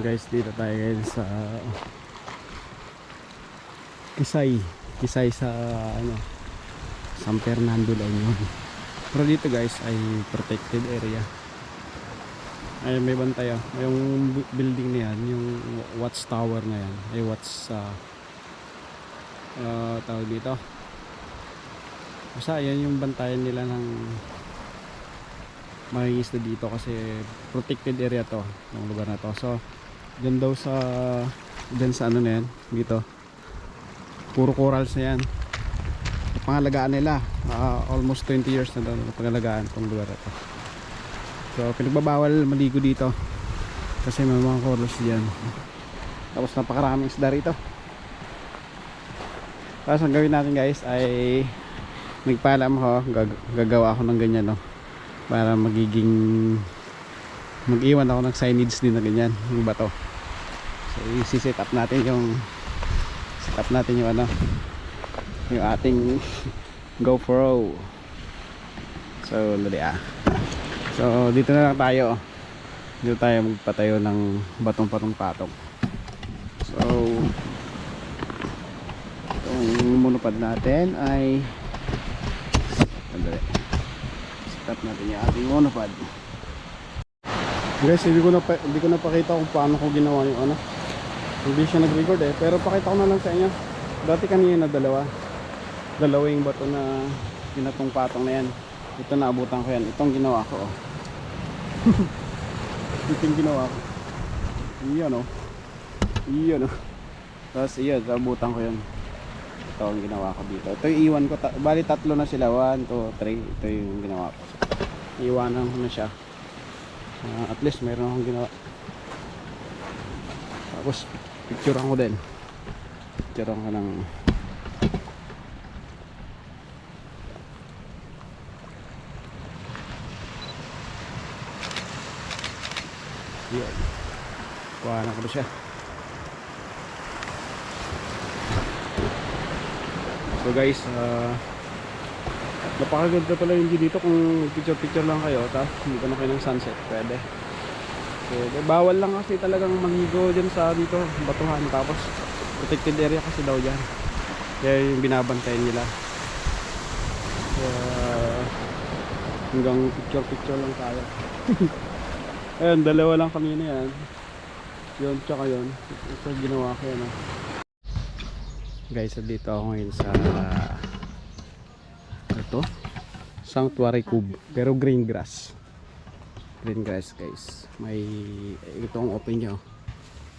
Guys, dito tayo ngayon sa Kisay sa ano, San Fernando La Union. Pero dito guys ay protected area. Ay may bantay ah. Yung building na yan, yung watchtower na yan, ay tawag dito. Basta yan yung bantayan nila ng mangingisda dito kasi protected area to, yung lugar na to. So dyan daw sa ano na yan, dito puro corals na yan. Pangalagaan nila, almost 20 years na daw pangalagaan tong lugar na to. So pinagbabawal maligo dito kasi may mga corals dyan. Tapos napakaraming isda rito. Tapos ang gawin natin guys ay nagpaalam ako, gagawa ako ng ganyan no, para mag-iwan ako ng signage din na ganyan, yung bato. So isi-set up natin yung ano, yung ating GoPro. So dali ah. So dito na lang tayo. Dito tayo magpatayo ng batong-patong-patong. So itong monopod natin ay set up natin yung ating monopod. Guys, hindi ko na pakita kung paano ko ginawa yung ano. Hindi siya nag-record eh, pero pakita ko na lang sa inyo. Dati kanina dalawa yung bato na pinatong-patong na yan. Ito naabutan ko yan. Itong ginawa ko oh. Itong ginawa ko. Iyan oh. Iyan oh. Tapos iyan, naabutan ko yan. Ito ang ginawa ko dito. Ito yung iwan ko. Bali tatlo na sila. 1, 2, 3. Ito yung ginawa ko. Iwanan ko na siya. At least mayroon akong ginawa. Tapos picturean ko din. Picturean ko ng yan. Kuhanan ko na siya. So guys, napakaganda pala yung view dito kung picture lang kayo tapos hindi ka na kayo ng sunset, pwede. So bawal lang kasi talagang maligo dyan sa dito, batuhan, tapos protected area kasi daw dyan, kaya yung binabantayan nila. Hanggang picture lang tayo. Ayan, dalawa lang kami na yan, yun tsaka yun. Ito ginawa ko yan guys. So dito ako ngayon sa ito Sanctuary Cove, pero green grass guys. May itong open nyo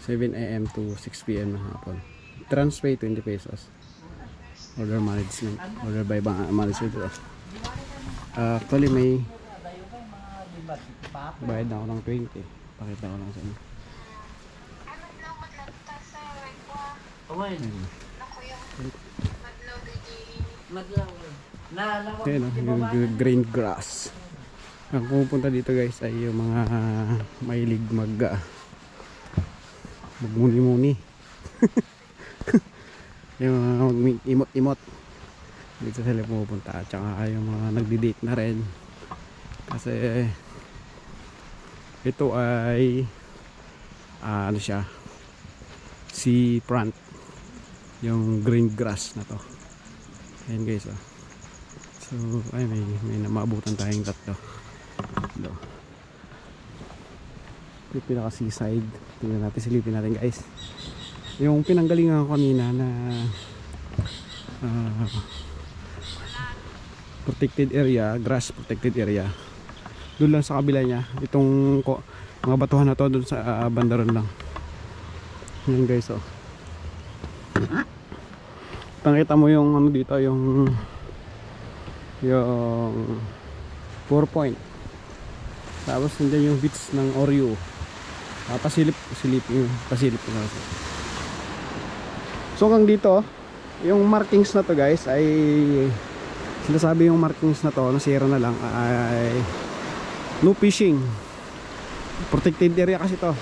7 AM to 6 PM ng hapon. Transpay 20 pesos. Order management, order by management. Actually may bayad na ako ng 20. Pakita ko lang sa inyo. Ayan, green grass. Ang pupunta dito guys ay yung mga mahilig magmuni-muni. Yung mga imot-imot dito sila pupunta. At saka yung mga nagdi-date na rin. Kasi ito ay ano siya, seafront, yung green grass na to. Ayan guys oh. So ay may namabutan tayong tatlo. Ito yung pinaka seaside. Tingnan natin, silipin natin guys. Yung pinanggalingan ko kanina na protected area, grass protected area, doon lang sa kabila niya. Itong mga batuhan na to doon sa bandaron lang. Yan guys oh. Pakita mo yung ano dito, yung 4 point. Tapos nandiyan yung beach ng Oreo. Pasilip na. So hanggang dito, yung markings na to guys ay sinasabi, yung markings na to nasira na lang ay no fishing. Protected area kasi to.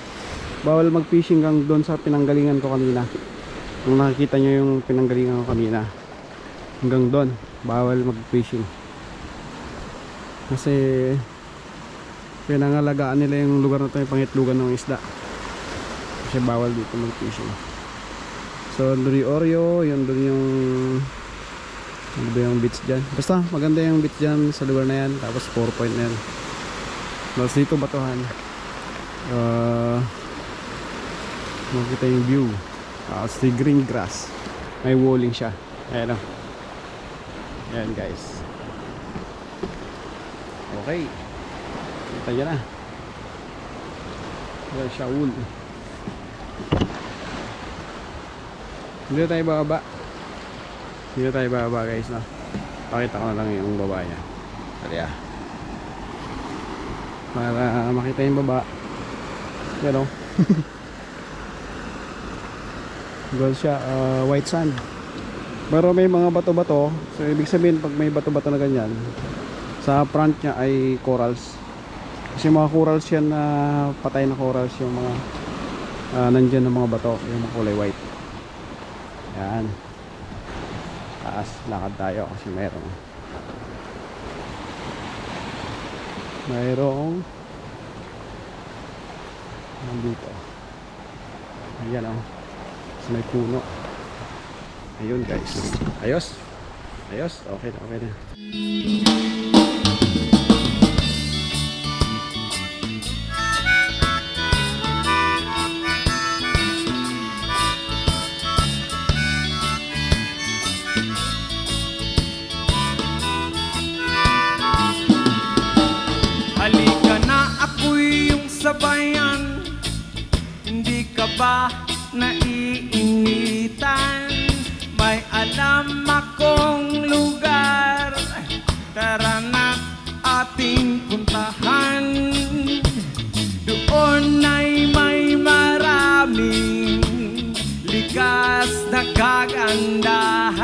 Bawal mag-fishing hanggang doon sa pinanggalingan ko kanina. Kung nakikita nyo yung pinanggalingan ko kanina, hanggang doon bawal mag-fishing. Kasi pinangalagaan nila yung lugar na to, yung pangitlugan ng isda. kasi bawal dito mag-fishing. So doon yung Oreo, yun doon yung ano ba yung beach dyan, basta maganda yung beach dyan sa lugar na yan. Tapos 4 point na yan. Tapos dito batuhan, makikita yung view. Tapos the green grass, may walling siya. Ayan o, ayan guys. Okay, kita nyo na, ayan siya, wool. Hindi tayo bababa. Hindi tayo bababa guys, no? Pakita ko na lang yung baba niya. Kaya para makita yung baba. Yan o. Gold siya, white sand. Pero may mga bato-bato. So ibig sabihin pag may bato-bato na ganyan, sa front niya ay corals. Kasi mga corals yan na patay na corals, yung mga nandyan ng mga bato, yung mga kulay white. Yan. Taas, lakad tayo kasi mayroong nandito. Ayan o, so may puno. Ayun guys, ayos, ayos, okay na, okay na. Halika na, ako'y yung sabayan. Hindi ka ba naiinitan? May alam akong lugar, tara na ating puntahan. Doon ay may maraming likas na kagandahan.